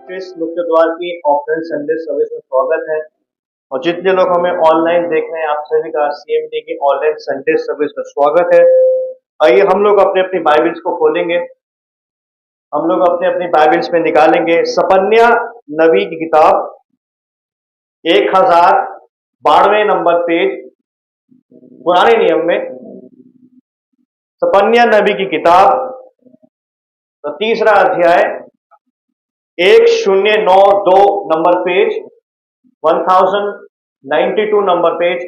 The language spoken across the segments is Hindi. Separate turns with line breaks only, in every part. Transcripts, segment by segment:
क्रिस मुख्य द्वार की ऑफलाइन संडे सर्विस में स्वागत है। और जितने लोग हमें ऑनलाइन देख रहे हैं, आप सभी का सीएमडी की ऑनलाइन संडे सर्विस में स्वागत है। आइए हम लोग अपने अपनी बाइबल्स को खोलेंगे। हम लोग अपने अपनी बाइबल्स में निकालेंगे सपन्या नबी की किताब 1092 नंबर पेज, पुराने नियम में सपन्या नबी की किताब तो तीसरा अध्याय 1092 number page, 1092 number page,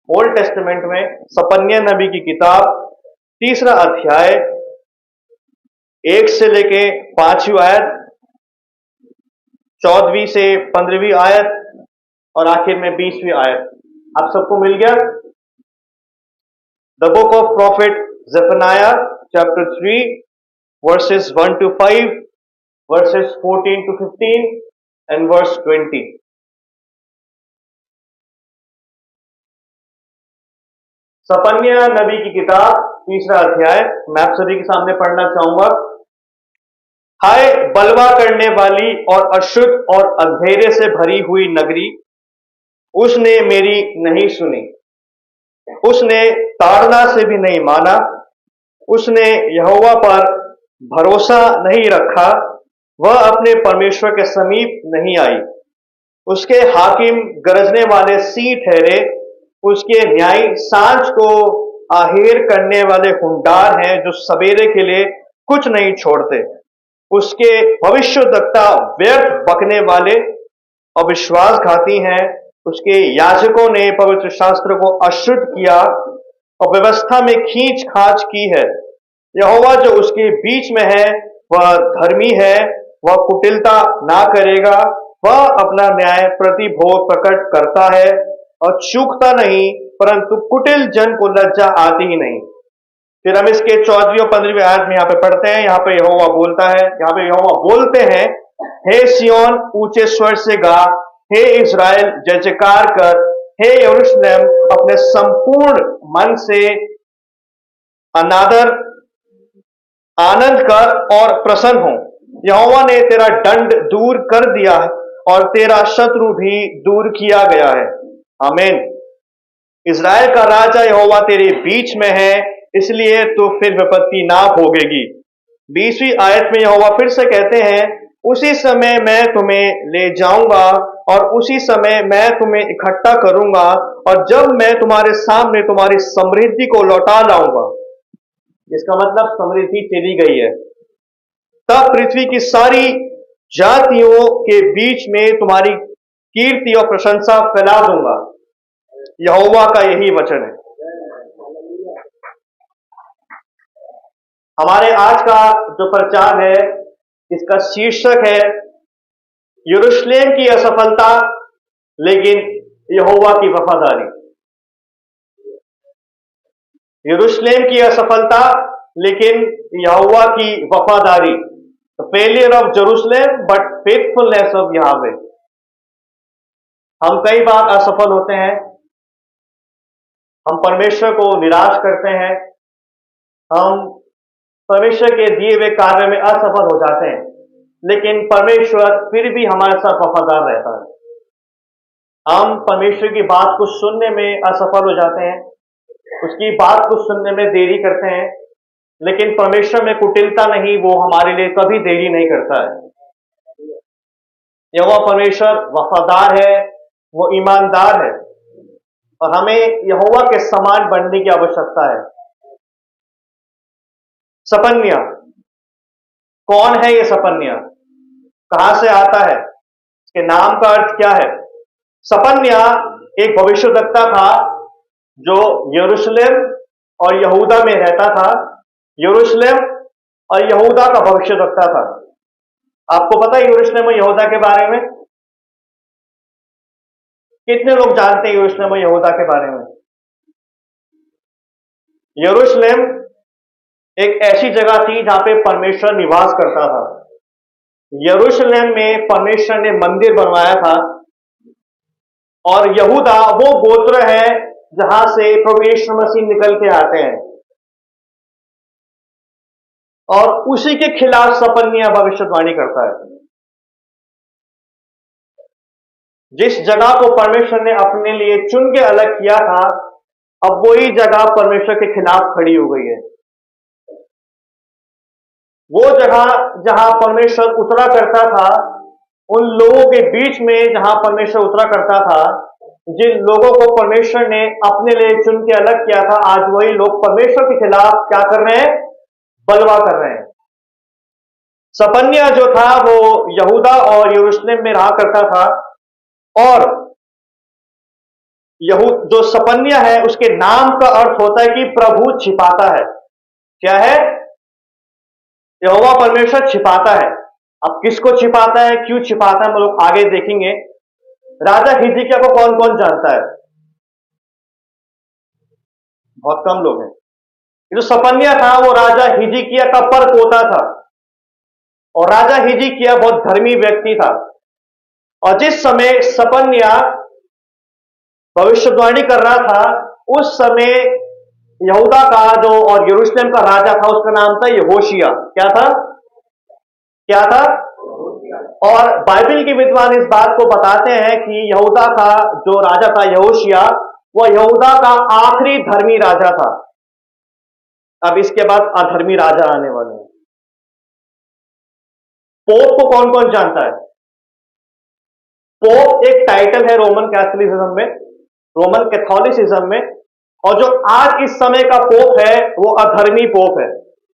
old testament में सपन्या नबी की किताब तीसरा अध्याय 1 से लेके 5वीं आयत, 14वीं से 15वीं आयत और आखिर में 20वीं आयत। आप सबको मिल गया? The book of prophet Zephaniah chapter 3 verses 1 to 5, verses 14 to 15 and verse 20। सपन्या नबी की किताब तीसरा अध्याय मैं आप सभी के सामने पढ़ना चाहूंगा। हाय बलवा करने वाली और अशुद्ध और अंधेरे से भरी हुई नगरी, उसने मेरी नहीं सुनी, उसने ताड़ना से भी नहीं माना, उसने यहोवा पर भरोसा नहीं रखा, वह अपने परमेश्वर के समीप नहीं आई। उसके हाकिम गरजने वाले सी ठहरे, उसके न्यायी सांझ को आहेर करने वाले हुंडार हैं जो सवेरे के लिए कुछ नहीं छोड़ते। उसके भविष्यद्वक्ता व्यर्थ बकने वाले और विश्वासघाती हैं। उसके याजकों ने पवित्र शास्त्र को अशुद्ध किया और व्यवस्था में खींच खाच की है। यहोवा जो उसके बीच में है वह धर्मी है, वह कुटिलता ना करेगा, वह अपना न्याय प्रतिभोग प्रकट करता है और चूकता नहीं, परंतु कुटिल जन को लज्जा आती ही नहीं। फिर हम इसके 14वीं और 15वीं आयत में यहाँ पे पढ़ते हैं। यहाँ पे यहोवा बोलता है, यहाँ पे यहोवा बोलते हैं, हे सियोन ऊंचे स्वर से गा, हे इज़राइल जय जयकार कर, हे यरूशलेम अपने संपूर्ण मन से अनादर आनंद कर और प्रसन्न हो। यहोवा ने तेरा दंड दूर कर दिया है और तेरा शत्रु भी दूर किया गया है। आमीन। इज़राइल का राजा यहोवा तेरे बीच में है, इसलिए तू फिर विपत्ति ना भोगेगी। 20वीं आयत में यहोवा फिर से कहते हैं, उसी समय मैं तुम्हें ले जाऊंगा और उसी समय मैं तुम्हें इकट्ठा करूंगा, और जब मैं तुम्हारे सामने तुम्हारी समृद्धि को लौटा लाऊंगा। इसका मतलब समृद्धि चली गई है। तब पृथ्वी की सारी जातियों के बीच में तुम्हारी कीर्ति और प्रशंसा फैला दूंगा। यहोवा का यही वचन है। हमारे आज का जो प्रचार है, इसका शीर्षक है यरूशलेम की असफलता लेकिन यहोवा की वफादारी। यरूशलेम की असफलता लेकिन यहोवा की वफादारी। The failure of Jerusalem but faithfulness of Jehovah. हम कई बार असफल होते हैं, हम परमेश्वर को निराश करते हैं, हम परमेश्वर के दिए हुए कार्य में असफल हो जाते हैं, लेकिन परमेश्वर फिर भी हमारे साथ वफादार रहता है। हम परमेश्वर की बात को सुनने में असफल हो जाते हैं, उसकी बात को सुनने में देरी करते हैं, लेकिन परमेश्वर में कुटिलता नहीं, वो हमारे लिए कभी देरी नहीं करता है। यहोवा परमेश्वर वफादार है, वो ईमानदार है, और हमें यहोवा के समान बनने की आवश्यकता है। सपन्या कौन है? ये सपन्या कहां से आता है? इसके नाम का अर्थ क्या है? सपन्या एक भविष्यद्वक्ता था जो यरूशलेम और यहूदा में रहता था। यरूशलेम और यहूदा का भविष्यद्वक्ता था। आपको पता है यरूशलेम और यहूदा के बारे में? कितने लोग जानते हैं यरूशलेम और यहूदा के बारे में? यरूशलेम एक ऐसी जगह थी जहां पे परमेश्वर निवास करता था। यरूशलेम में परमेश्वर ने मंदिर बनवाया था, और यहूदा वो गोत्र है जहां से प्रभु यीशु मसीह निकल के आते हैं, और उसी के खिलाफ सपन्या भविष्यवाणी करता है। जिस जगह को परमेश्वर ने अपने लिए चुन के अलग किया था, अब वही जगह परमेश्वर के खिलाफ खड़ी हो गई है। वो जगह जहां परमेश्वर उतरा करता था, उन लोगों के बीच में जहां परमेश्वर उतरा करता था, जिन लोगों को परमेश्वर ने अपने लिए चुन के अलग किया था, आज वही लोग परमेश्वर के खिलाफ क्या कर रहे हैं? बलवा कर रहे हैं। सपन्या जो था वो यहूदा और यरूशलेम में रहा करता था, और जो सपन्या है उसके नाम का अर्थ होता है कि प्रभु छिपाता है। क्या है? यहोवा परमेश्वर छिपाता है। अब किसको छिपाता है, क्यों छिपाता है, हम लोग आगे देखेंगे। राजा हिजकिय्याह को कौन कौन जानता है? बहुत कम लोग हैं। जो सपन्या था वो राजा हिजकिय्याह का पर पोता था, और राजा हिजकिय्याह बहुत धर्मी व्यक्ति था। और जिस समय सपन्या भविष्यवाणी कर रहा था, उस समय यहूदा का जो और यरूशलेम का राजा था, उसका नाम था यहोशिया। क्या था? क्या था? और बाइबल के विद्वान इस बात को बताते हैं कि यहूदा का जो राजा था यहोशिया, वह यहूदा का आखिरी धर्मी राजा था। अब इसके बाद अधर्मी राजा आने वाले हैं। पोप को कौन कौन जानता है? पोप एक टाइटल है रोमन कैथोलिसिज्म में, रोमन कैथोलिसिज्म में, और जो आज इस समय का पोप है वो अधर्मी पोप है।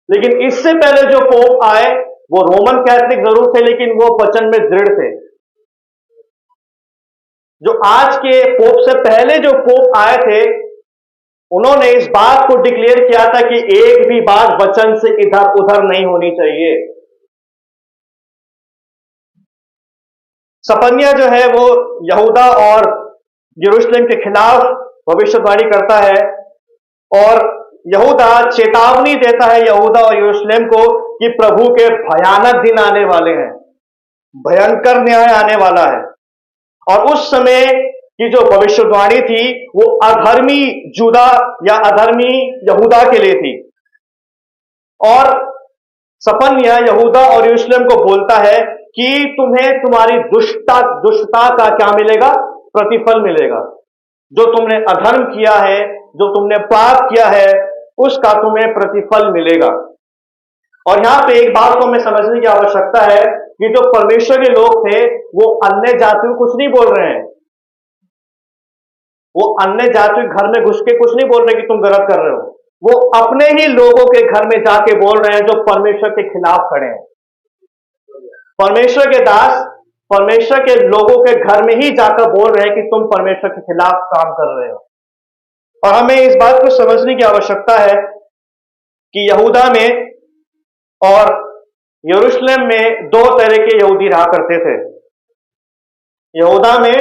लेकिन इससे पहले जो पोप आए वो रोमन कैथोलिक जरूर थे, लेकिन वो वचन में दृढ़ थे। जो आज के पोप से पहले जो पोप आए थे, उन्होंने इस बात को डिक्लेयर किया था कि एक भी बात वचन से इधर उधर नहीं होनी चाहिए। सपन्या जो है वो यहूदा और यरूशलेम के खिलाफ भविष्यवाणी करता है, और यहूदा चेतावनी देता है यहूदा और यरूशलेम को कि प्रभु के भयानक दिन आने वाले हैं, भयंकर न्याय आने वाला है। और उस समय की जो भविष्यवाणी थी वो अधर्मी जूदा या अधर्मी यहूदा के लिए थी। और सपन्या यहूदा और यरूशलेम को बोलता है कि तुम्हें तुम्हारी दुष्टता का क्या मिलेगा? प्रतिफल मिलेगा। जो तुमने अधर्म किया है, जो तुमने पाप किया है, उसका तुम्हें प्रतिफल मिलेगा। और यहां पे एक बात को हमें समझने की आवश्यकता है कि जो परमेश्वर के लोग थे वो अन्य जातियों को कुछ नहीं बोल रहे हैं। वो अन्य जातियों घर में घुस के कुछ नहीं बोल रहे कि तुम गलत कर रहे हो। वो अपने ही लोगों के घर में जाके बोल रहे हैं जो परमेश्वर के खिलाफ खड़े हैं। परमेश्वर के दास परमेश्वर के लोगों के घर में ही जाकर बोल रहे हैं कि तुम परमेश्वर के खिलाफ काम कर रहे हो। और हमें इस बात को समझने की आवश्यकता है कि यहूदा में और यरूशलेम में दो तरह के यहूदी रहा करते थे। यहूदा में,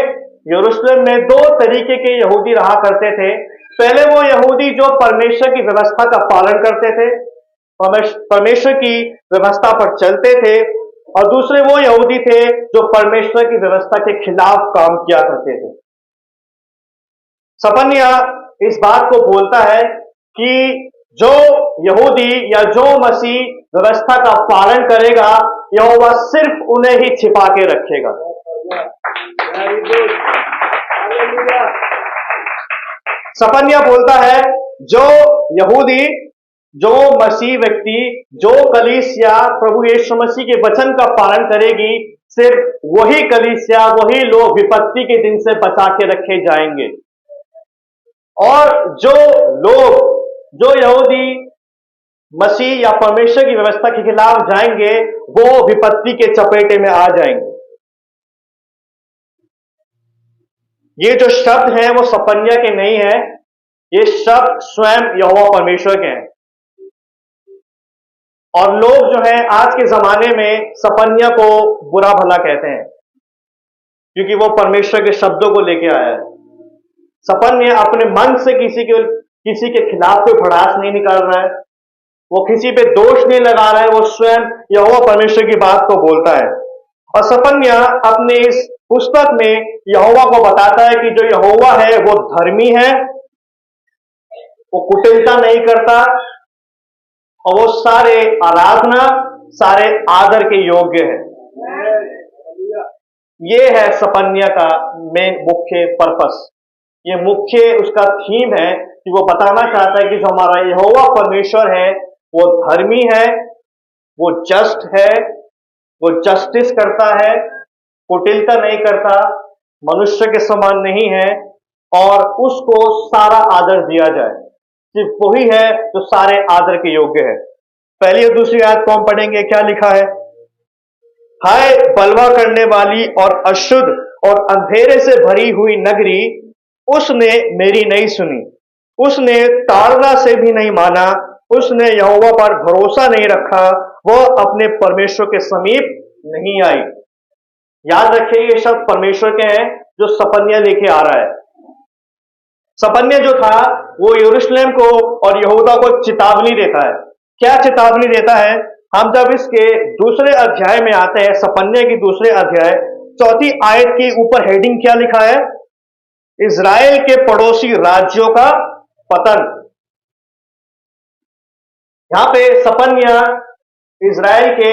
यरूशलेम में दो तरीके के यहूदी रहा करते थे। पहले वो यहूदी जो परमेश्वर की व्यवस्था का पालन करते थे, परमेश्वर की व्यवस्था पर चलते थे, और दूसरे वो यहूदी थे जो परमेश्वर की व्यवस्था के खिलाफ काम किया करते थे। सपन्या इस बात को बोलता है कि जो यहूदी या जो मसीह व्यवस्था का पालन करेगा, यहोवा सिर्फ उन्हें ही छिपा के रखेगा। सपन्या बोलता है जो यहूदी, जो मसीह व्यक्ति, जो कलीसिया प्रभु यीशु मसीह के वचन का पालन करेगी, सिर्फ वही कलीसिया, वही लोग विपत्ति के दिन से बचा के रखे जाएंगे। और जो लोग, जो यहूदी मसीह या परमेश्वर की व्यवस्था के खिलाफ जाएंगे, वो विपत्ति के चपेटे में आ जाएंगे। ये जो शब्द हैं वो सपन्या के नहीं है, ये शब्द स्वयं यहोवा परमेश्वर के हैं। और लोग जो हैं आज के जमाने में सपन्या को बुरा भला कहते हैं, क्योंकि वो परमेश्वर के शब्दों को लेके आया है। सपन्या अपने मन से किसी के खिलाफ कोई भड़ास नहीं निकाल रहा है, वो किसी पे दोष नहीं लगा रहा है, वो स्वयं यहोवा परमेश्वर की बात को बोलता है। और सपन्या अपने इस पुस्तक में यहोवा को बताता है कि जो यहोवा है वो धर्मी है, वो कुटिलता नहीं करता, और वो सारे आराधना, सारे आदर के योग्य है। ये है सपन्या का मेन मुख्य पर्पस। ये मुख्य उसका थीम है कि वो बताना चाहता है कि जो हमारा यहोवा परमेश्वर है वो धर्मी है, वो जस्ट है, वो जस्टिस करता है, कुटिलता नहीं करता, मनुष्य के समान नहीं है, और उसको सारा आदर दिया जाए। सिर्फ वही है जो सारे आदर के योग्य है। पहली और दूसरी आयत को हम पढ़ेंगे, क्या लिखा है। हाय बलवा करने वाली और अशुद्ध और अंधेरे से भरी हुई नगरी, उसने मेरी नहीं सुनी, उसने ताड़ना से भी नहीं माना, उसने यहोवा पर भरोसा नहीं रखा, वह अपने परमेश्वर के समीप नहीं आई। याद रखिए ये शब्द परमेश्वर के हैं जो सपन्या लेके आ रहा है। सपन्या जो था वो यरूशलेम को और यहूदा को चेतावनी देता है। क्या चेतावनी देता है। हम जब इसके दूसरे अध्याय में आते हैं, सपन्या की दूसरे अध्याय चौथी आयत के ऊपर हेडिंग क्या लिखा है, इज़राइल के पड़ोसी राज्यों का पतन। यहां पे सपन्या इज़राइल के,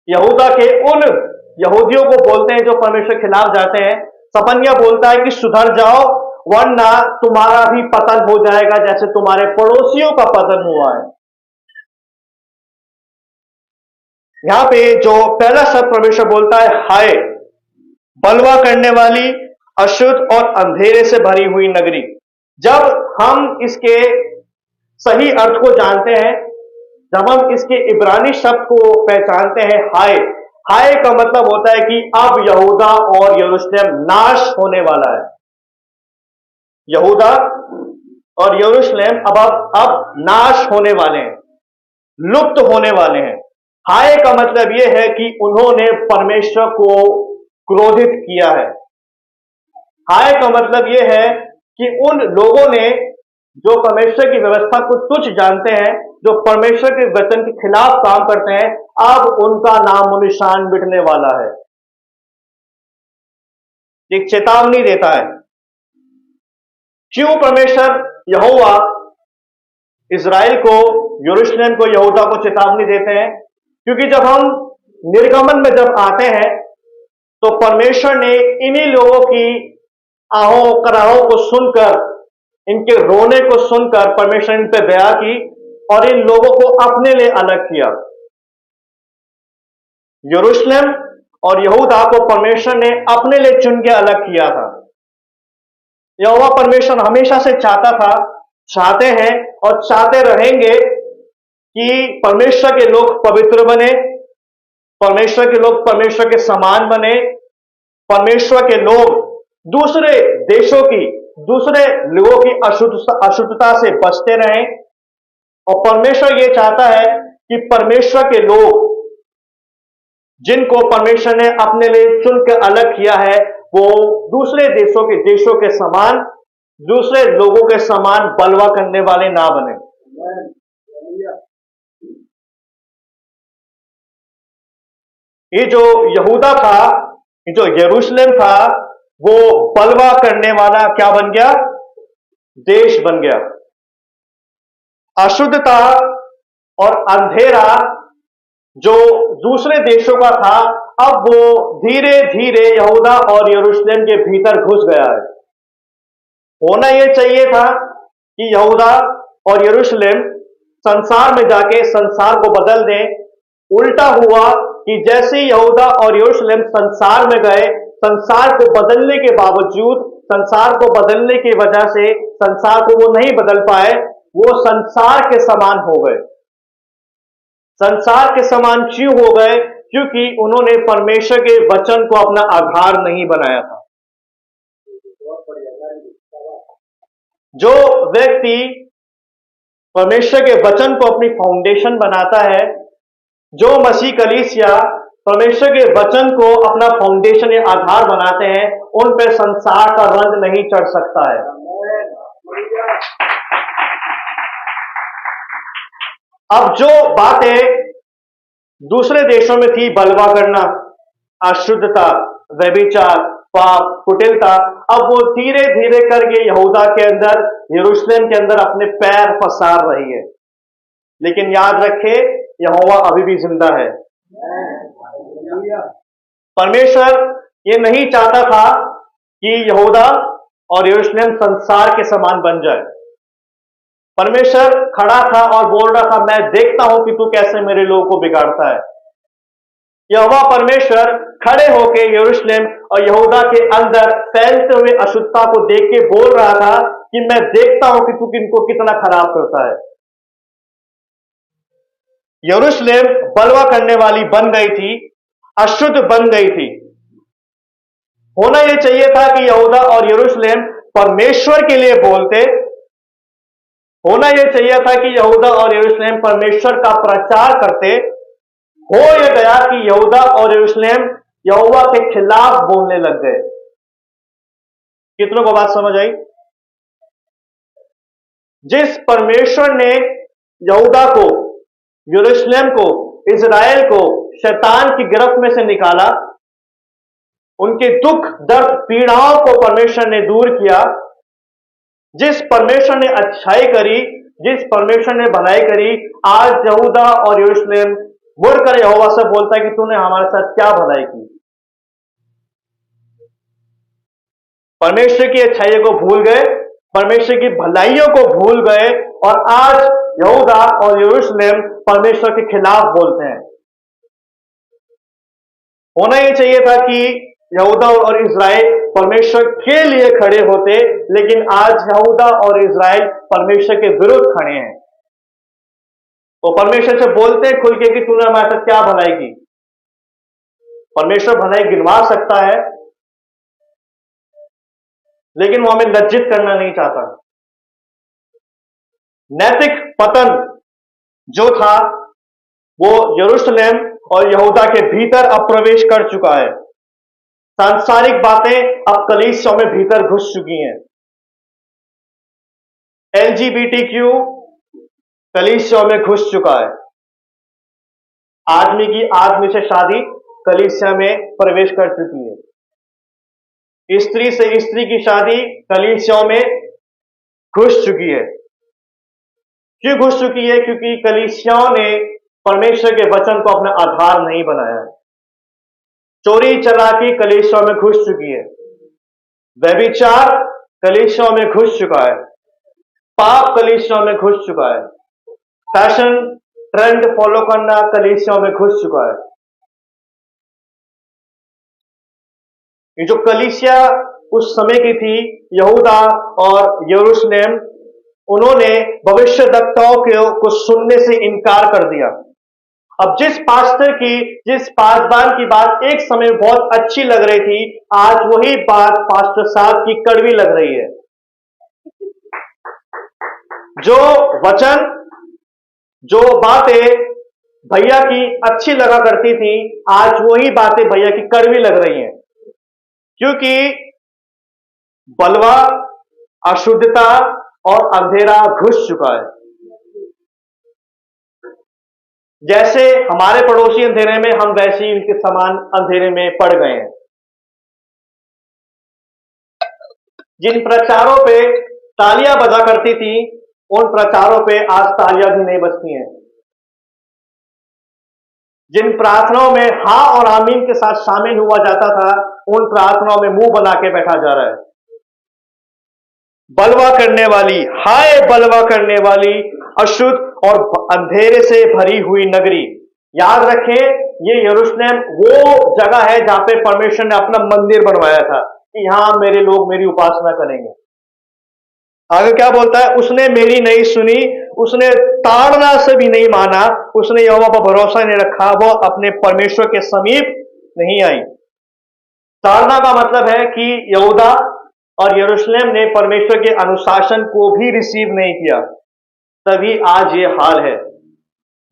यहूदा के उन यहूदियों को बोलते हैं जो परमेश्वर के खिलाफ जाते हैं। सपन्या बोलता है कि सुधर जाओ वरना तुम्हारा भी पतन हो जाएगा जैसे तुम्हारे पड़ोसियों का पतन हुआ है। यहां पे जो पहला शब्द परमेश्वर बोलता है, हाय बलवा करने वाली अशुद्ध और अंधेरे से भरी हुई नगरी। जब हम इसके सही अर्थ को जानते हैं, जब हम इसके इब्रानी शब्द को पहचानते हैं, हाय, हाय का मतलब होता है कि अब यहूदा और यरूशलेम नाश होने वाला है। यहूदा और यरूशलेम अब नाश होने वाले हैं, लुप्त होने वाले हैं। हाय का मतलब यह है कि उन्होंने परमेश्वर को क्रोधित किया है। हाय का मतलब यह है कि उन लोगों ने जो परमेश्वर की व्यवस्था को तुच्छ जानते हैं, जो परमेश्वर के वचन के खिलाफ काम करते हैं, अब उनका नाम निशान मिटने वाला है। एक चेतावनी देता है। क्यों परमेश्वर यहोवा इज़राइल को, यरूशलेम को, यहूदा को चेतावनी देते हैं? क्योंकि जब हम निर्गमन में जब आते हैं तो परमेश्वर ने इन्हीं लोगों की आहों कराहों को सुनकर, इनके रोने को सुनकर परमेश्वर इन पे दया की और इन लोगों को अपने लिए अलग किया। यरूशलेम और यहूदा को परमेश्वर ने अपने लिए चुन के अलग किया था। यहोवा परमेश्वर हमेशा से चाहता था, चाहते हैं और चाहते रहेंगे कि परमेश्वर के लोग पवित्र बने, परमेश्वर के लोग परमेश्वर के समान बने, परमेश्वर के लोग दूसरे देशों की, दूसरे लोगों की अशुद्धता से बचते रहें। और परमेश्वर यह चाहता है कि परमेश्वर के लोग जिनको परमेश्वर ने अपने लिए चुनकर अलग किया है, वो दूसरे देशों के समान, दूसरे लोगों के समान बलवा करने वाले ना बने। ये जो यहूदा था, ये जो यरूशलेम था, वो बलवा करने वाला क्या बन गया, देश बन गया। अशुद्धता और अंधेरा जो दूसरे देशों का था, अब वो धीरे धीरे यहूदा और यरूशलेम के भीतर घुस गया है। होना यह चाहिए था कि यहूदा और यरूशलेम संसार में जाके संसार को बदल दें। उल्टा हुआ कि जैसे यहूदा और यरूशलेम संसार में गए, संसार को बदलने के बावजूद, संसार को बदलने की वजह से संसार को वो नहीं बदल पाए, वो संसार के समान हो गए। संसार के समान क्यों हो गए? क्योंकि उन्होंने परमेश्वर के वचन को अपना आधार नहीं बनाया था। जो व्यक्ति परमेश्वर के वचन को अपनी फाउंडेशन बनाता है, जो मसीह कलीसिया परमेश्वर के वचन को अपना फाउंडेशन या आधार बनाते हैं, उन पर संसार का रंग नहीं चढ़ सकता है। अब जो बातें दूसरे देशों में थी, बलवा करना, अशुद्धता, व्यभिचार, पाप, कुटिलता, अब वो धीरे धीरे करके यहूदा के अंदर, यरूशलेम के अंदर अपने पैर पसार रही है। लेकिन याद रखे, यहोवा अभी भी जिंदा है। परमेश्वर ये नहीं चाहता था कि यहूदा और यरूशलेम संसार के समान बन जाए। परमेश्वर खड़ा था और बोल रहा था, मैं देखता हूं कि तू कैसे मेरे लोगों को बिगाड़ता है। यहोवा परमेश्वर खड़े होकर यरूशलेम और यहूदा के अंदर फैलते हुए अशुद्धता को देख के बोल रहा था कि मैं देखता हूं कि तू इनको कितना खराब करता है। यरूशलेम बलवा करने वाली बन गई थी, अशुद्ध बन गई थी। होना यह चाहिए था कि यहूदा और यरूशलेम परमेश्वर के लिए बोलते। होना यह चाहिए था कि यहूदा और यरूशलेम परमेश्वर का प्रचार करते। हो यह गया कि यहूदा और यरूशलेम यहोवा के खिलाफ बोलने लग गए। कितनों को बात समझ आई? जिस परमेश्वर ने यहूदा को, यरूशलेम को, इज़राइल को शैतान की गिरफ्त में से निकाला, उनके दुख दर्द पीड़ाओं को परमेश्वर ने दूर किया, जिस परमेश्वर ने अच्छाई करी, जिस परमेश्वर ने भलाई करी, आज यहूदा और यरूशलेम मुड़कर यहोवा से बोलता है कि तूने हमारे साथ क्या भलाई की। परमेश्वर की अच्छाइयों को भूल गए, परमेश्वर की भलाइयों को भूल गए, और आज यहूदा और यरूशलेम परमेश्वर के खिलाफ बोलते हैं। होना यह चाहिए था कि यहूदा और इज़राइल परमेश्वर के लिए खड़े होते, लेकिन आज यहूदा और इज़राइल परमेश्वर के विरुद्ध खड़े हैं। वो परमेश्वर से बोलते हैं खुल के कि तूने हमारे साथ क्या भलाई की। परमेश्वर भलाई गिनवा सकता है, लेकिन वो हमें लज्जित करना नहीं चाहता। नैतिक पतन जो था वो यरूशलेम और यहूदा के भीतर अब प्रवेश कर चुका है। सांसारिक बातें अब कलीसिया में भीतर घुस चुकी हैं। LGBTQ कलीसिया में घुस चुका है। आदमी की आदमी से शादी कलीसिया में प्रवेश कर चुकी है। स्त्री से स्त्री की शादी कलीसिया में घुस चुकी है। क्यों घुस चुकी है? क्योंकि कलीसियाओं ने परमेश्वर के वचन को अपना आधार नहीं बनाया है। चोरी चलाकी कलीसियाओं में घुस चुकी है। व्यभिचार कलीसियाओं में घुस चुका है। पाप कलीसियाओं में घुस चुका है। फैशन ट्रेंड फॉलो करना कलीसियाओं में घुस चुका है। ये जो कलीसिया उस समय की थी, यहूदा और यरूशलेम, उन्होंने भविष्यद्वक्ताओं को सुनने से इनकार कर दिया। अब जिस पास्टर की, जिस पासवान की बात एक समय बहुत अच्छी लग रही थी, आज वही बात पास्टर साहब की कड़वी लग रही है। जो वचन, जो बातें भैया की अच्छी लगा करती थी, आज वही बातें भैया की कड़वी लग रही हैं। क्योंकि बलवा, अशुद्धता और अंधेरा घुस चुका है। जैसे हमारे पड़ोसी अंधेरे में, हम वैसे ही उनके समान अंधेरे में पड़ गए हैं। जिन प्रचारों पे तालियां बजा करती थी, उन प्रचारों पे आज तालियां भी नहीं बजती हैं। जिन प्रार्थनाओं में हाँ और आमीन के साथ शामिल हुआ जाता था, उन प्रार्थनाओं में मुंह बना के बैठा जा रहा है। बलवा करने वाली, हाय बलवा करने वाली, अशुद्ध और अंधेरे से भरी हुई नगरी। याद रखें, ये यरूशलेम वो जगह है जहां पे परमेश्वर ने अपना मंदिर बनवाया था कि यहां मेरे लोग मेरी उपासना करेंगे। आगे क्या बोलता है? उसने मेरी नहीं सुनी, उसने ताड़ना से भी नहीं माना, उसने यहोवा पर भरोसा नहीं रखा, वो अपने परमेश्वर के समीप नहीं आई। ताड़ना का मतलब है कि यहूदा और यरूशलेम ने परमेश्वर के अनुशासन को भी रिसीव नहीं किया, तभी आज ये हाल है।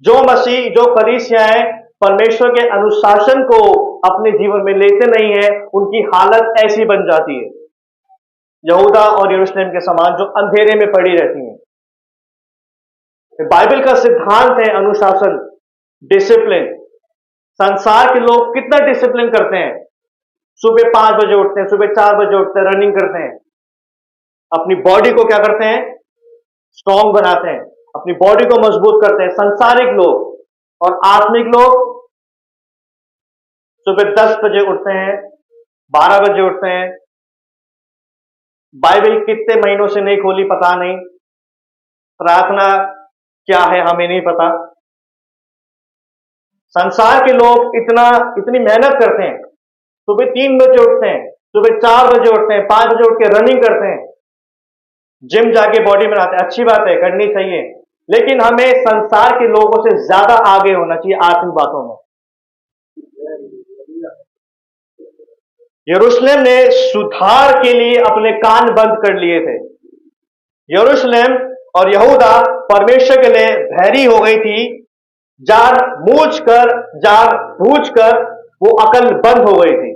जो मसीह, जो कलीसियाएं परमेश्वर के अनुशासन को अपने जीवन में लेते नहीं है, उनकी हालत ऐसी बन जाती है, यहूदा और यरूशलेम के समान, जो अंधेरे में पड़ी रहती हैं। बाइबल का सिद्धांत है अनुशासन, डिसिप्लिन। संसार के लोग कितना डिसिप्लिन करते हैं? सुबह 5 बजे उठते हैं, सुबह 4 बजे उठते हैं, रनिंग करते हैं, अपनी बॉडी को क्या करते हैं? स्ट्रांग बनाते हैं, अपनी बॉडी को मजबूत करते हैं, संसारिक लोग। और आत्मिक लोग सुबह 10 बजे उठते हैं, 12 बजे उठते हैं, बाइबल कितने महीनों से नहीं खोली पता नहीं, प्रार्थना क्या है हमें नहीं पता। संसार के लोग इतनी मेहनत करते हैं, सुबह 3 बजे उठते हैं, सुबह 4 बजे उठते हैं, 5 बजे उठ के रनिंग करते हैं, जिम जाके बॉडी बनाते हैं, अच्छी बात है, करनी चाहिए, लेकिन हमें संसार के लोगों से ज्यादा आगे होना चाहिए आत्मिक बातों में। यरूशलेम ने सुधार के लिए अपने कान बंद कर लिए थे। यरूशलेम और यहूदा परमेश्वर के लिए भैरी हो गई थी। जान बूझकर वो अकल बंद हो गई थी।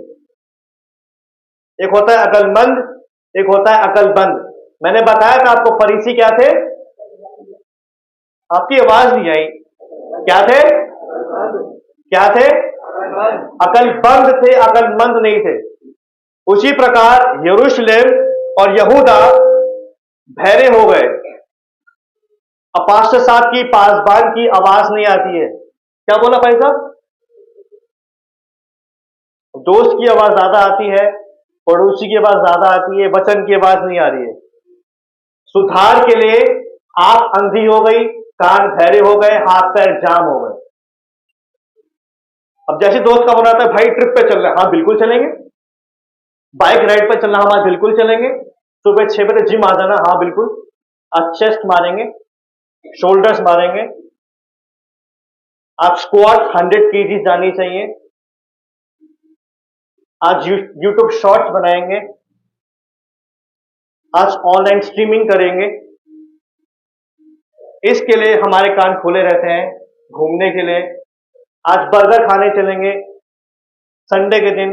एक होता है अकलमंद, एक होता है अकलबंद। मैंने बताया था आपको फरीसी क्या थे? आपकी आवाज नहीं आई। क्या थे? क्या थे? अकलबंद थे, अकलमंद नहीं थे। उसी प्रकार यरूशलेम और यहूदा बहरे हो गए। अब पास्टर साहब की पासबान की आवाज नहीं आती है। क्या बोला भाई साहब? दोस्त की आवाज ज्यादा आती है, पड़ोसी की आवाज ज्यादा आती है, वचन की आवाज नहीं आ रही है। सुधार के लिए आंख अंधी हो गई, कान बहरे हो गए, हाथ पैर जाम हो गए। अब जैसे दोस्त का बोला था भाई ट्रिप पे चल रहे, हाँ बिल्कुल चलेंगे। बाइक राइड पर चलना, हाँ बिल्कुल चलेंगे। सुबह 6 बजे जिम आ जाना, हाँ बिल्कुल। आज चेस्ट मारेंगे, शोल्डर्स मारेंगे, आप स्क्वाट 100 केजी जानी चाहिए, आज यूट्यूब शॉर्ट्स बनाएंगे, आज ऑनलाइन स्ट्रीमिंग करेंगे। इसके लिए हमारे कान खुले रहते हैं, घूमने के लिए। आज बर्गर खाने चलेंगे, संडे के दिन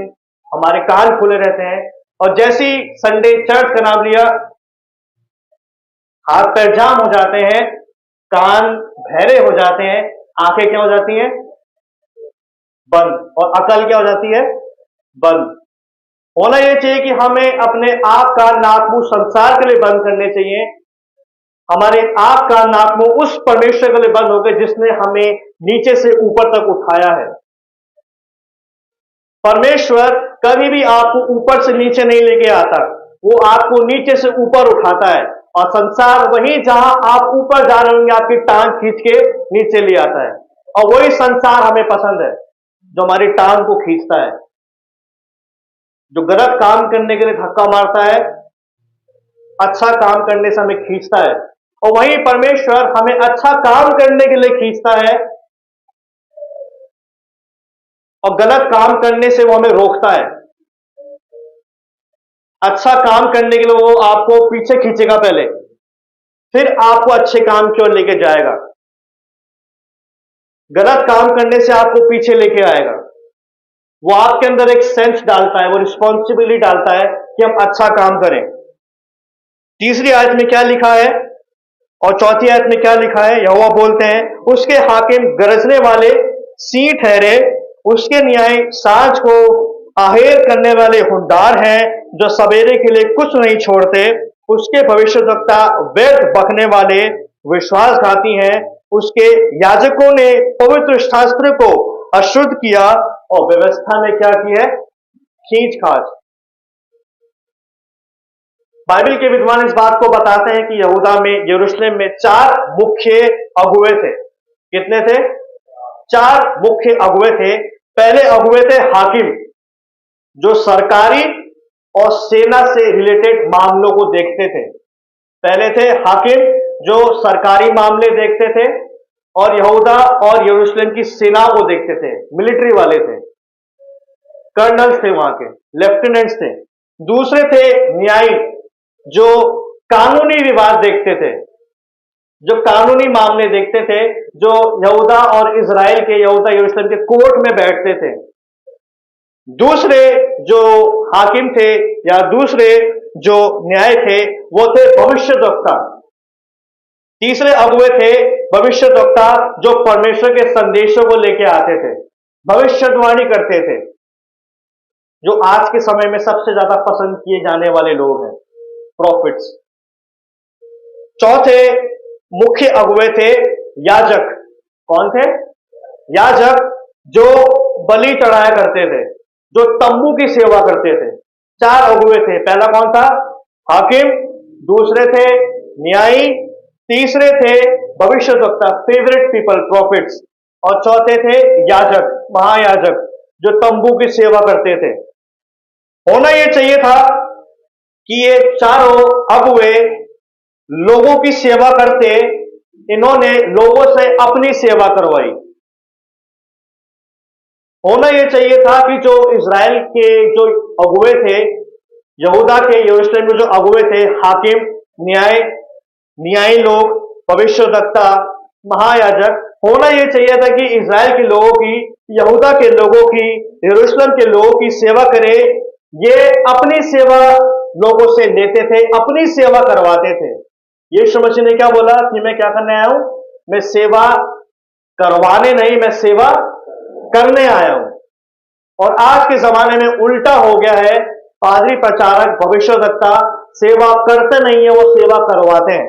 हमारे कान खुले रहते हैं। और जैसे ही संडे चर्च का नाम लिया, हाथ पैर जाम हो जाते हैं, कान बहरे हो जाते हैं, आंखें क्या हो जाती हैं? बंद। और अकल क्या हो जाती है? बंद। होना यह चाहिए कि हमें अपने आंख कान नाक मुंह संसार के लिए बंद करने चाहिए। हमारे आंख कान नाक मुंह उस परमेश्वर के लिए बंद हो गए जिसने हमें नीचे से ऊपर तक उठाया है। परमेश्वर कभी भी आपको ऊपर से नीचे नहीं लेके आता, वो आपको नीचे से ऊपर उठाता है। और संसार वही जहां आप ऊपर जा रहे होंगे आपकी टांग खींच के नीचे ले आता है। और वही संसार हमें पसंद है जो हमारी टांग को खींचता है, जो गलत काम करने के लिए धक्का मारता है, अच्छा काम करने से हमें खींचता है। और वही परमेश्वर हमें अच्छा काम करने के लिए खींचता है और गलत काम करने से वो हमें रोकता है। अच्छा काम करने के लिए वो आपको पीछे खींचेगा पहले, फिर आपको अच्छे काम की ओर लेके जाएगा। गलत काम करने से आपको पीछे लेके आएगा। वो आपके अंदर एक सेंस डालता है, वो रिस्पॉन्सिबिलिटी डालता है कि हम अच्छा काम करें। तीसरी आयत में क्या लिखा है और चौथी आयत में क्या लिखा है? यहोवा बोलते हैं, उसके हाकिम गरजने वाले सिंह ठहरे, उसके न्याय साँझ को आहेर करने वाले हुनदार हैं, जो सवेरे के लिए कुछ नहीं छोड़ते। उसके भविष्यद्वक्ता व्यर्थ बकने वाले विश्वासघाती हैं। उसके याजकों ने पवित्र शास्त्र को अशुद्ध किया और व्यवस्था में क्या की है? खींच खाच। बाइबल के विद्वान इस बात को बताते हैं कि यहूदा में, यरूशलेम में 4 मुख्य अगुवे थे। कितने थे? 4 मुख्य अगुवे थे। पहले अगुवे थे हाकिम, जो सरकारी और सेना से रिलेटेड मामलों को देखते थे। पहले थे हाकिम जो सरकारी मामले देखते थे और यहूदा और यरूशलेम की सेना को देखते थे, मिलिट्री वाले थे, कर्नल्स थे, वहां के लेफ्टिनेंट्स थे। दूसरे थे न्यायी, जो कानूनी विवाद देखते थे, जो कानूनी मामले देखते थे, जो यहूदा और इजराइल के, यहूदा यरूशलेम के कोर्ट में बैठते थे। दूसरे जो हाकिम थे या दूसरे जो न्याय थे वो थे भविष्यद्वक्ता। तीसरे अगुवे थे भविष्यद्वक्ता, जो परमेश्वर के संदेशों को लेकर आते थे, भविष्यवाणी करते थे, जो आज के समय में सबसे ज्यादा पसंद किए जाने वाले लोग हैं, प्रॉफिट्स। चौथे मुख्य अगुवे थे याजक। कौन थे? याजक, जो बलि चढ़ाया करते थे। जो तंबू की सेवा करते थे। चार अगुवे थे। पहला कौन था? हाकिम। दूसरे थे न्यायी। तीसरे थे भविष्यद्वक्ता, फेवरेट पीपल, प्रॉफिट्स। और चौथे थे याजक, महायाजक, जो तंबू की सेवा करते थे। होना यह चाहिए था कि ये चारों अगुवे लोगों की सेवा करते, इन्होंने लोगों से अपनी सेवा करवाई। होना यह चाहिए था कि जो इज़राइल के जो अगुवे थे, यहूदा के, यरूशलेम में जो अगुवे थे, हाकिम, न्यायी लोग, भविष्यद्वक्ता, महायाजक, होना यह चाहिए था कि इज़राइल के लोगों की, यहूदा के लोगों की, यरूशलेम के लोगों की सेवा करे। ये अपनी सेवा लोगों से लेते थे, अपनी सेवा करवाते थे। यीशु मसीह ने क्या बोला कि मैं क्या करने आया हूं? मैं सेवा करवाने नहीं, मैं सेवा करने आया हूं। और आज के जमाने में उल्टा हो गया है। पादरी, प्रचारक, भविष्यद्वक्ता सेवा करते नहीं है, वो सेवा करवाते हैं।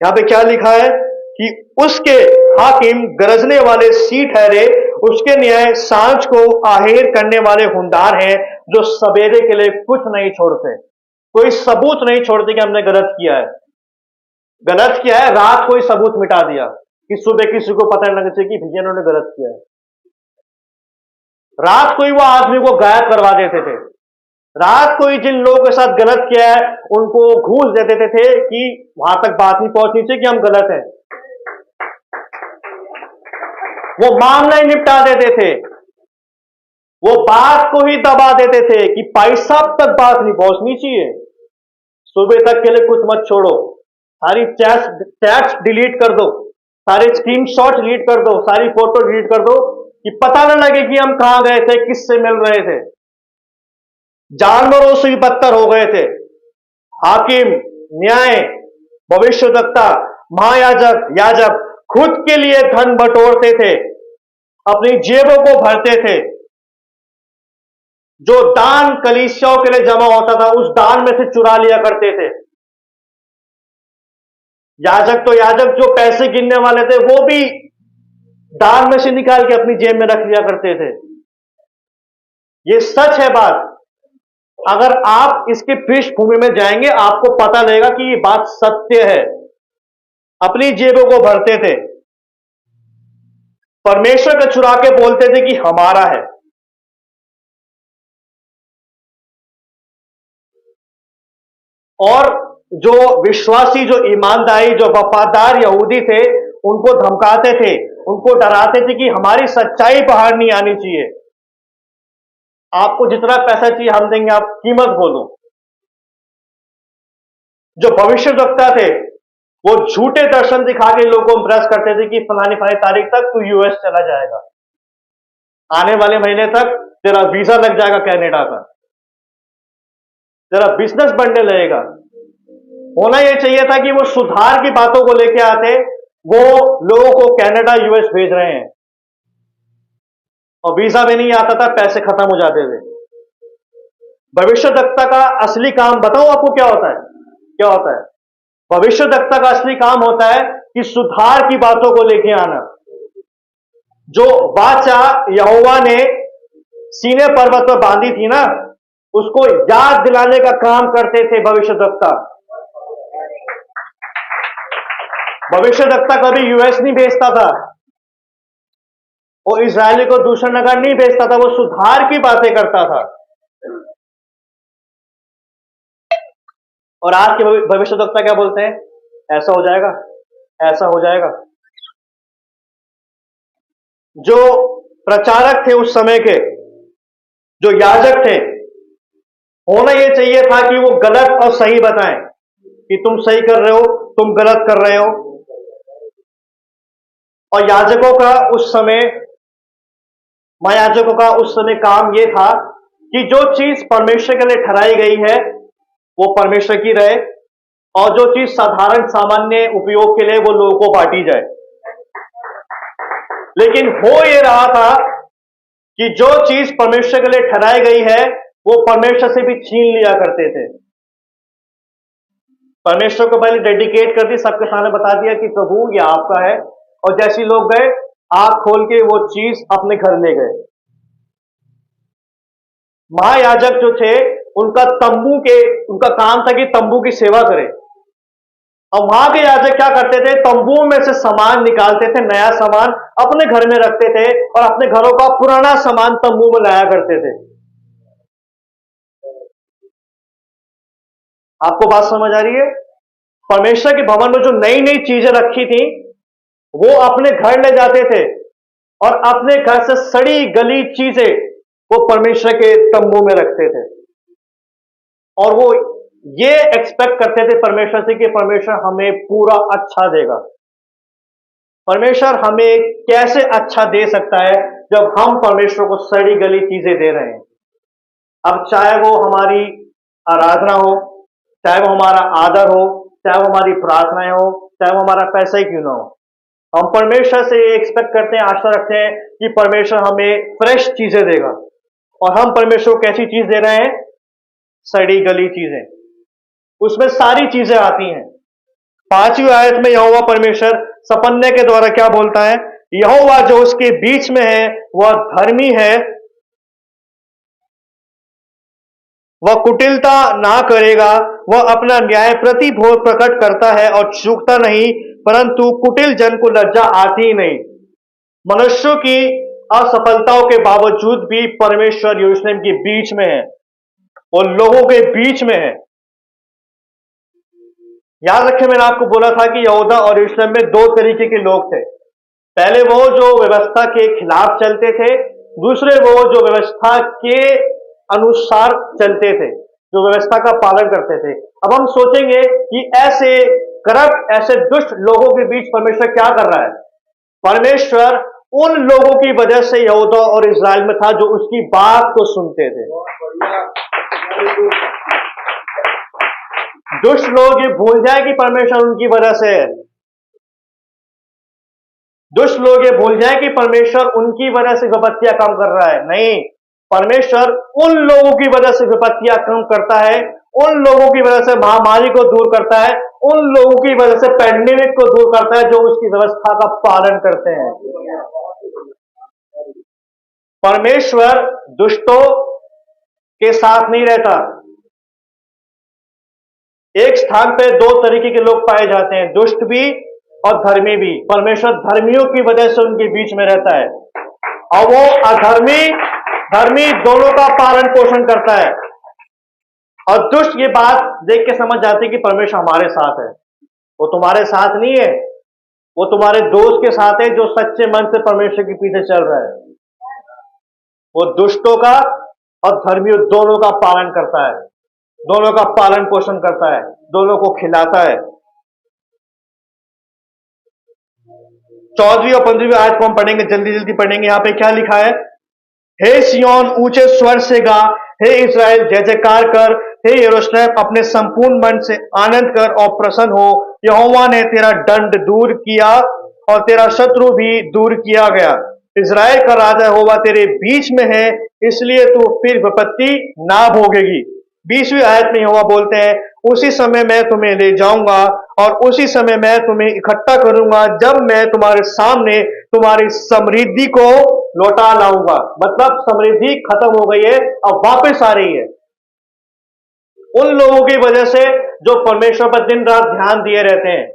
यहां पे क्या लिखा है कि उसके हाकिम गरजने वाले सी ठहरे, उसके न्याय सांझ को आहेर करने वाले हुंदार हैं, जो सवेरे के लिए कुछ नहीं छोड़ते, कोई सबूत नहीं छोड़ते कि हमने गलत किया है। गलत किया है, रात को ही सबूत मिटा दिया कि सुबह किसी को पता नहीं लगना चाहिए कि भैया ने गलत किया है। रात को ही वो आदमी को गायब करवा देते थे। रात को ही जिन लोगों के साथ गलत किया है उनको घूस दे देते थे कि वहां तक बात नहीं पहुंचनी चाहिए कि हम गलत हैं। वो मामला ही निपटा देते थे, वो बात को ही दबा देते थे कि भाई साहब तक बात नहीं पहुंचनी चाहिए, सुबह तक के लिए कुछ मत छोड़ो, सारी चैट्स डिलीट कर दो, सारे स्क्रीनशॉट डिलीट कर दो, सारी फोटो डिलीट कर दो कि पता न लगे कि हम कहां गए थे, किससे मिल रहे थे। जानवरों से भी बदतर हो गए थे। हाकिम, न्याय, भविष्यद्वक्ता, महायाजक, याजक खुद के लिए धन बटोरते थे, अपनी जेबों को भरते थे। जो दान कलीसियाओं के लिए जमा होता था, उस दान में से चुरा लिया करते थे। याजक जो पैसे गिनने वाले थे, वो भी दान में से निकाल के अपनी जेब में रख लिया करते थे। ये सच है बात। अगर आप इसके पृष्ठभूमि में जाएंगे, आपको पता लगेगा कि ये बात सत्य है। अपनी जेबों को भरते थे, परमेश्वर को चुरा के बोलते थे कि हमारा है। और जो विश्वासी, जो ईमानदारी, जो वफादार यहूदी थे, उनको धमकाते थे, उनको डराते थे कि हमारी सच्चाई बाहर नहीं आनी चाहिए, आपको जितना पैसा चाहिए हम देंगे, आप कीमत बोलो। जो भविष्यद्वक्ता थे, वो झूठे दर्शन दिखा के लोगों को इंप्रेस करते थे कि फलानी तारीख तक तू यूएस चला जाएगा, आने वाले महीने तक तेरा वीजा लग जाएगा कनाडा का, तेरा बिजनेस बढ़ने लगेगा। होना यह चाहिए था कि वो सुधार की बातों को लेके आते, वो लोगों को कनाडा, यूएस भेज रहे हैं, और वीजा भी नहीं आता था, पैसे खत्म हो जाते थे। भविष्यद्वक्ता का असली काम बताऊं आपको क्या होता है? क्या होता है? भविष्यद्वक्ता का असली काम होता है कि सुधार की बातों को लेके आना। जो वाचा यहोवा ने सीने पर्वत पर बांधी थी ना, उसको याद दिलाने का काम करते थे भविष्यद्वक्ता। भविष्यद्वक्ता कभी यूएस नहीं भेजता था, वो इजरायली को दूसरा नगर नहीं भेजता था, वो सुधार की बातें करता था। और आज के भविष्यद्वक्ता क्या बोलते हैं? ऐसा हो जाएगा, ऐसा हो जाएगा। जो प्रचारक थे उस समय के, जो याजक थे, होना यह चाहिए था कि वो गलत और सही बताएं कि तुम सही कर रहे हो, तुम गलत कर रहे हो। और याजकों का उस समय, महायाजकों का उस समय काम यह था कि जो चीज परमेश्वर के लिए ठहराई गई है वो परमेश्वर की रहे, और जो चीज साधारण सामान्य उपयोग के लिए वो लोगों को बांटी जाए। लेकिन हो यह रहा था कि जो चीज परमेश्वर के लिए ठहराई गई है वो परमेश्वर से भी छीन लिया करते थे। परमेश्वर को पहले डेडिकेट कर दी, सबके सामने बता दिया कि प्रभु ये आपका है, और जैसे लोग गए, आंख खोल के वो चीज अपने घर ले गए। महायाजक जो थे, उनका काम था कि तंबू की सेवा करें। और वहां के याजक क्या करते थे, तंबू में से सामान निकालते थे, नया सामान अपने घर में रखते थे और अपने घरों का पुराना सामान तंबू में लाया करते थे। आपको बात समझ आ रही है? परमेश्वर के भवन में जो नई नई चीजें रखी थी, वो अपने घर ले जाते थे और अपने घर से सड़ी गली चीजें वो परमेश्वर के तंबू में रखते थे। और वो ये एक्सपेक्ट करते थे परमेश्वर से कि परमेश्वर हमें पूरा अच्छा देगा। परमेश्वर हमें कैसे अच्छा दे सकता है जब हम परमेश्वर को सड़ी गली चीजें दे रहे हैं। अब चाहे वो हमारी आराधना हो, चाहे वो हमारा आदर हो, चाहे वो हमारी प्रार्थनाएं हो, चाहे वो हमारा पैसा ही क्यों ना हो, हम परमेश्वर से एक्सपेक्ट करते हैं, आशा रखते हैं कि परमेश्वर हमें फ्रेश चीजें देगा। और हम परमेश्वर को कैसी चीज दे रहे हैं? सड़ी गली चीजें। उसमें सारी चीजें आती हैं। 5वीं आयत में यहोवा परमेश्वर सपन्ने के द्वारा क्या बोलता है? यहोवा जो उसके बीच में है वह धर्मी है, वह कुटिलता ना करेगा, वह अपना न्याय प्रति भोर प्रकट करता है और चूकता नहीं, परंतु कुटिल जन को लज्जा आती ही नहीं। मनुष्यों की असफलताओं के बावजूद भी परमेश्वर यरूशलेम के बीच में है और लोगों के बीच में है। याद रखें, मैंने आपको बोला था कि यहूदा और यरूशलेम में दो तरीके के लोग थे। पहले वो जो व्यवस्था के खिलाफ चलते थे, दूसरे वो जो व्यवस्था के अनुसार चलते थे, जो व्यवस्था का पालन करते थे। अब हम सोचेंगे कि ऐसे करप्ट, ऐसे दुष्ट लोगों के बीच परमेश्वर क्या कर रहा है? परमेश्वर उन लोगों की वजह से यहूदा और इस्राएल में था जो उसकी बात को सुनते थे। दुष्ट लोग ये भूल जाए कि परमेश्वर उनकी वजह से है। दुष्ट लोग ये भूल जाए कि परमेश्वर उनकी वजह से विपत्तियां कम कर रहा है। नहीं, परमेश्वर उन लोगों की वजह से विपत्तियां कम करता है, उन लोगों की वजह से महामारी को दूर करता है, उन लोगों की वजह से पैंडेमिक को दूर करता है जो उसकी व्यवस्था का पालन करते हैं। परमेश्वर दुष्टों के साथ नहीं रहता। एक स्थान पे दो तरीके के लोग पाए जाते हैं, दुष्ट भी और धर्मी भी। परमेश्वर धर्मियों की वजह से उनके बीच में रहता है और वो अधर्मी धर्मी दोनों का पालन पोषण करता है। और दुष्ट ये बात देख के समझ जाते हैं कि परमेश्वर हमारे साथ है। वो तुम्हारे साथ नहीं है, वो तुम्हारे दोस्त के साथ है जो सच्चे मन से परमेश्वर के पीछे चल रहा है। वो दुष्टों का और धर्मियों दोनों का पालन करता है, दोनों का पालन पोषण करता है, दोनों को खिलाता है। 14वीं और 15वीं आयत को हम पढ़ेंगे, जल्दी जल्दी पढ़ेंगे। यहां पे क्या लिखा है? हे सिय्योन ऊंचे स्वर से गा, हे इस्राएल जय जयकार कर, हे यरूशलेम अपने संपूर्ण मन से आनंद कर और प्रसन्न हो। यहोवा ने तेरा दंड दूर किया और तेरा शत्रु भी दूर किया गया। इस्राएल का राजा यहोवा तेरे बीच में है, इसलिए तू फिर विपत्ति ना भोगेगी। 20वीं आयत में यहोवा बोलते हैं, उसी समय मैं तुम्हें ले जाऊंगा और उसी समय मैं तुम्हें इकट्ठा करूंगा, जब मैं तुम्हारे सामने तुम्हारी समृद्धि को लौटा लाऊंगा। मतलब समृद्धि खत्म हो गई है, अब वापस आ रही है। उन लोगों की वजह से जो परमेश्वर पर दिन रात ध्यान दिए रहते हैं,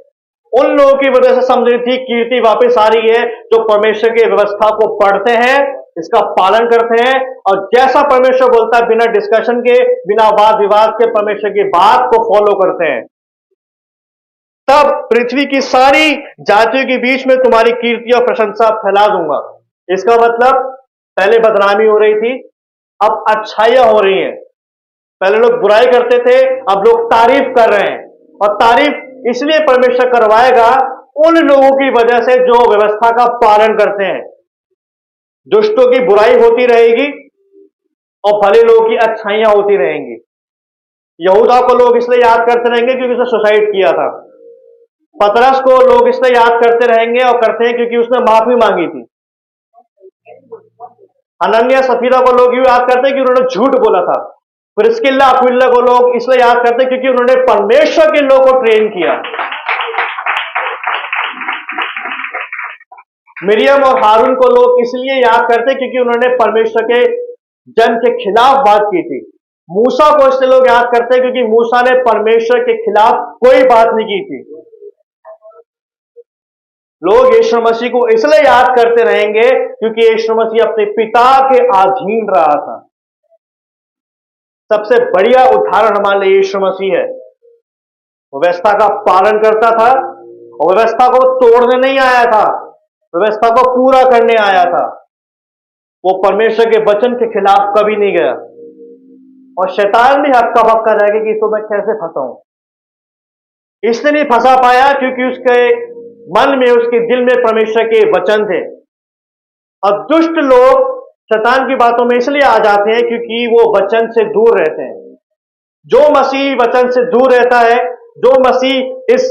उन लोगों की वजह से समृद्धि कीर्ति वापस आ रही है जो परमेश्वर की व्यवस्था को पढ़ते हैं, इसका पालन करते हैं और जैसा परमेश्वर बोलता है बिना डिस्कशन के, बिना वाद विवाद के परमेश्वर की बात को फॉलो करते हैं। तब पृथ्वी की सारी जातियों के बीच में तुम्हारी कीर्ति और प्रशंसा फैला दूंगा। इसका मतलब पहले बदनामी हो रही थी, अब अच्छाइयां हो रही हैं। पहले लोग बुराई करते थे, अब लोग तारीफ कर रहे हैं। और तारीफ इसलिए परमेश्वर करवाएगा उन लोगों की वजह से जो व्यवस्था का पालन करते हैं। दुष्टों की बुराई होती रहेगी और भले लोगों की अच्छाइयां होती रहेंगी। यहूदा को लोग इसलिए याद करते रहेंगे क्योंकि उसने सुसाइड किया था। पतरस को लोग इसलिए याद करते रहेंगे और करते हैं क्योंकि उसने माफी मांगी थी। हनन्याह सफीरा को लोग यूं याद करते हैं कि उन्होंने झूठ बोला था। प्रिस्किल्ला अक्विला को लोग इसलिए याद करते हैं क्योंकि उन्होंने परमेश्वर के लोगों को ट्रेन किया। मिरियम और हारून को लोग इसलिए याद करते हैं क्योंकि उन्होंने परमेश्वर के जन के खिलाफ बात की थी। मूसा को इसलिए लोग याद करते हैं क्योंकि मूसा ने परमेश्वर के खिलाफ कोई बात नहीं की थी। लोग यीशु मसीह को इसलिए याद करते रहेंगे क्योंकि यीशु मसीह अपने पिता के अधीन रहा था। सबसे बढ़िया उदाहरण हमारे लिए यीशु मसीह है। वो व्यवस्था का पालन करता था और व्यवस्था को तोड़ने नहीं आया था, व्यवस्था को पूरा करने आया था। वो परमेश्वर के वचन के खिलाफ कभी नहीं गया। और शैतान भी हक्का बक्का रह गया कि इसको मैं कैसे फंसाऊं। इसलिए नहीं फंसा पाया क्योंकि उसके मन में, उसके दिल में परमेश्वर के वचन थे। अब दुष्ट लोग शैतान की बातों में इसलिए आ जाते हैं क्योंकि वो वचन से दूर रहते हैं। जो मसीह वचन से दूर रहता है, जो मसीह इस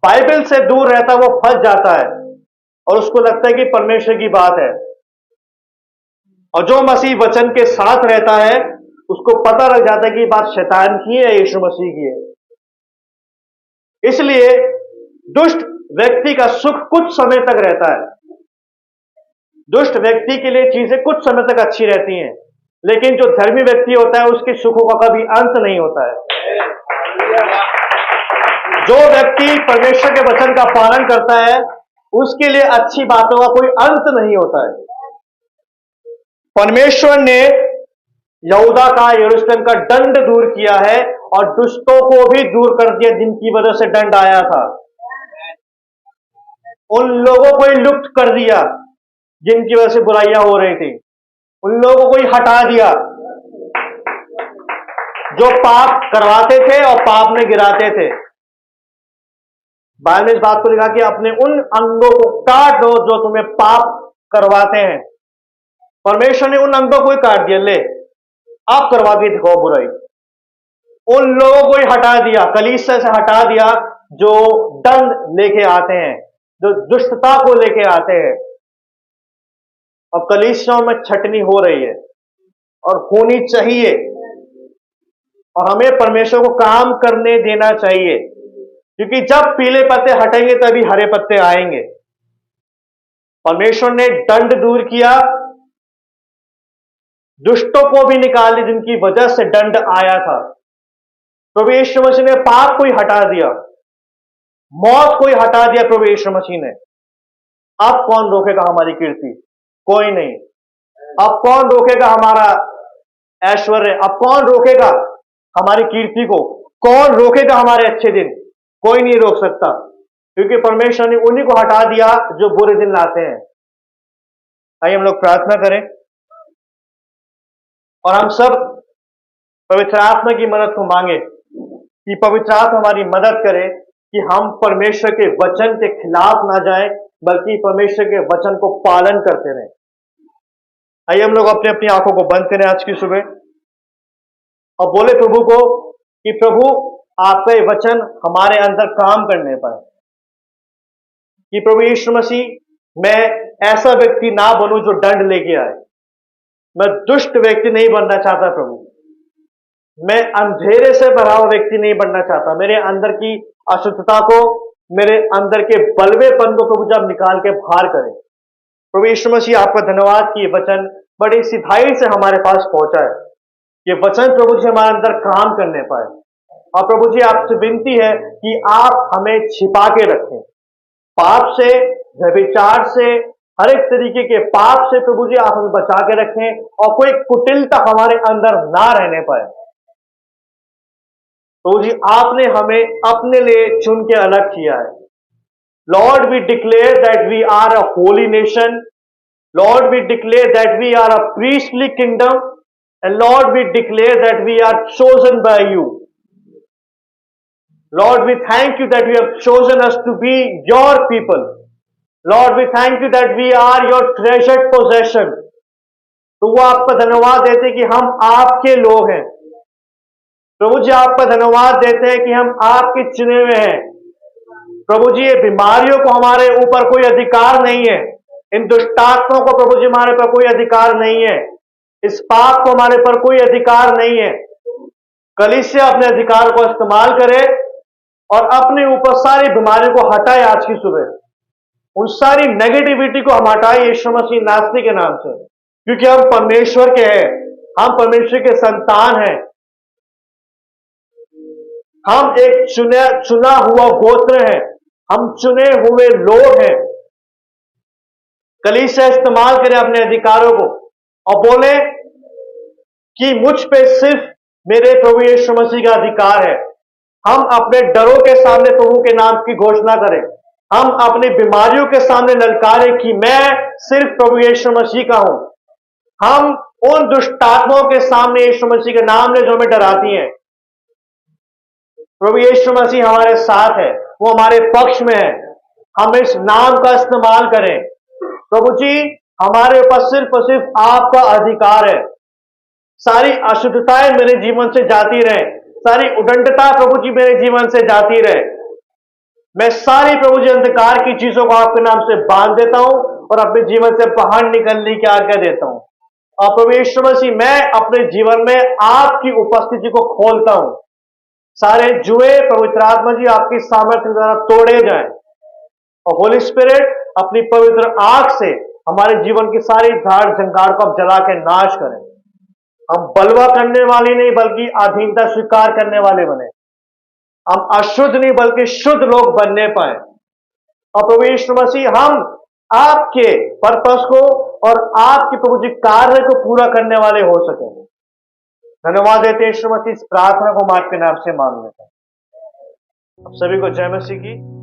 बाइबल से दूर रहता है, वो फंस जाता है और उसको लगता है कि परमेश्वर की बात है। और जो मसीह वचन के साथ रहता है उसको पता लग जाता है कि बात शैतान की है, यीशु मसीह की है। इसलिए दुष्ट व्यक्ति का सुख कुछ समय तक रहता है। दुष्ट व्यक्ति के लिए चीजें कुछ समय तक अच्छी रहती हैं, लेकिन जो धर्मी व्यक्ति होता है उसके सुखों का कभी अंत नहीं होता है। जो व्यक्ति परमेश्वर के वचन का पालन करता है उसके लिए अच्छी बातों का कोई अंत नहीं होता है। परमेश्वर ने यहूदा का, यरूशलेम का दंड दूर किया है और दुष्टों को भी दूर कर दिया जिनकी वजह से दंड आया था। उन लोगों को ही लुप्त कर दिया जिनकी वजह से बुराइयां हो रही थी। उन लोगों को ही हटा दिया जो पाप करवाते थे और पाप में गिराते थे। बाइबल ने इस बात को लिखा कि अपने उन अंगों को काट दो जो तुम्हें पाप करवाते हैं। परमेश्वर ने उन अंगों को ही काट दिया, ले आप करवा के दिखाओ बुराई। उन लोगों को ही हटा दिया, कलीसिया से हटा दिया जो दंड लेके आते हैं, जो दुष्टता को लेके आते हैं। और कलीसियाओं में छटनी हो रही है और होनी चाहिए, और हमें परमेश्वर को काम करने देना चाहिए क्योंकि जब पीले पत्ते हटेंगे तभी हरे पत्ते आएंगे। परमेश्वर ने दंड दूर किया, दुष्टों को भी निकाल दिया जिनकी वजह से दंड आया था। प्रभु यीशु मसीह ने पाप को ही हटा दिया, मौत को ही हटा दिया प्रभु यीशु मसीह ने। अब कौन रोकेगा हमारी कीर्ति? कोई नहीं। अब कौन रोकेगा हमारा ऐश्वर्य? अब कौन रोकेगा हमारी कीर्ति को? कौन रोकेगा हमारे अच्छे दिन? कोई नहीं रोक सकता क्योंकि परमेश्वर ने उन्हीं को हटा दिया जो बुरे दिन लाते हैं। आइए हम लोग प्रार्थना करें और हम सब पवित्र आत्मा की मदद को मांगे कि पवित्र आत्मा हमारी मदद करे कि हम परमेश्वर के वचन के खिलाफ ना जाएं, बल्कि परमेश्वर के वचन को पालन करते रहें। आइए हम लोग अपनी अपनी आंखों को बंद करें आज की सुबह और बोले प्रभु को कि प्रभु आपका ये वचन हमारे अंदर काम करने पाए, कि प्रभु यीशु मसीह मैं ऐसा व्यक्ति ना बनूं जो दंड लेके आए। मैं दुष्ट व्यक्ति नहीं बनना चाहता प्रभु, मैं अंधेरे से भरा हुआ व्यक्ति नहीं बनना चाहता। मेरे अंदर की अशुद्धता को, मेरे अंदर के बलवेपन को प्रभु जब निकाल के बाहर करें। प्रभु यीशु मसीह आपका धन्यवाद कि ये वचन बड़ी सिधाई से हमारे पास पहुंचा है। ये वचन प्रभु जी हमारे अंदर काम करने पाए। और प्रभु जी आपसे विनती है कि आप हमें छिपा के रखें पाप से, व्यभिचार से, हर एक तरीके के पाप से प्रभु जी आप हमें बचा के रखें और कोई कुटिलता हमारे अंदर ना रहने पाए। प्रभु जी आपने हमें अपने लिए चुन के अलग किया है। Lord we declare that we are a holy nation, lord we declare that we are a priestly kingdom, and lord we declare that we are chosen by you. Lord, we thank you that you have chosen us to be your people. Lord, we thank you that we are your treasured possession. तो वो आपका धन्यवाद देते हैं कि हम आपके लोग हैं। प्रभु जी आपका धन्यवाद देते हैं कि हम आपके चुने हुए हैं। प्रभु जी ये बीमारियों को हमारे ऊपर कोई अधिकार नहीं है, इन दुष्टात्माओं को प्रभु जी हमारे पर कोई अधिकार नहीं है, इस पाप को हमारे पर कोई अधिकार नहीं है। कलीसिया अपने अधिकार को इस्तेमाल करे और अपने ऊपर सारी बीमारियों को हटाए आज की सुबह। उन सारी नेगेटिविटी को हम हटाए यीशु मसीह नासरी के नाम से। क्योंकि हम परमेश्वर के हैं, हम परमेश्वर के संतान हैं, हम एक चुना हुआ गोत्र हैं, हम चुने हुए लोग हैं। कलीसिया इस्तेमाल करें अपने अधिकारों को और बोले कि मुझ पे सिर्फ मेरे प्रभु यीशु मसीह का अधिकार है। हम अपने डरों के सामने प्रभु के नाम की घोषणा करें, हम अपनी बीमारियों के सामने ललकारें कि मैं सिर्फ प्रभु यीशु मसीह का हूं। हम उन दुष्टात्माओं के सामने यीशु मसीह के नाम ले जो हमें डराती हैं, प्रभु यीशु मसीह हमारे साथ है, वो हमारे पक्ष में है। हम इस नाम का इस्तेमाल करें। प्रभु जी, हमारे ऊपर सिर्फ और सिर्फ आपका अधिकार है। सारी अशुद्धताएं मेरे जीवन से जाती रहे, सारी उदंडता प्रभु जी मेरे जीवन से जाती रहे। मैं सारी प्रभु जी अंधकार की चीजों को आपके नाम से बांध देता हूं और अपने जीवन से बाहर निकलने की आज्ञा देता हूं। और प्रभु यीशु मसीह, मैं अपने जीवन में आपकी उपस्थिति को खोलता हूं। सारे जुए पवित्र आत्मा जी आपकी सामर्थ्य द्वारा तोड़े जाएं और होली स्पिरिट अपनी पवित्र आंख से हमारे जीवन की सारी धाड़ झंकार को आप जला के नाश करें। हम बलवा करने वाले नहीं बल्कि अधीनता स्वीकार करने वाले बने। हम अशुद्ध नहीं बल्कि शुद्ध लोग बनने पाए। और प्रभु यीशु मसीह, हम आपके पर्पस को और आपके प्रभु जी कार्य को पूरा करने वाले हो सके। धन्यवाद देते हैं यीशु मसीह, इस प्रार्थना को हम आपके नाम से मांग लेते हैं। आप सभी को जय मसीह की।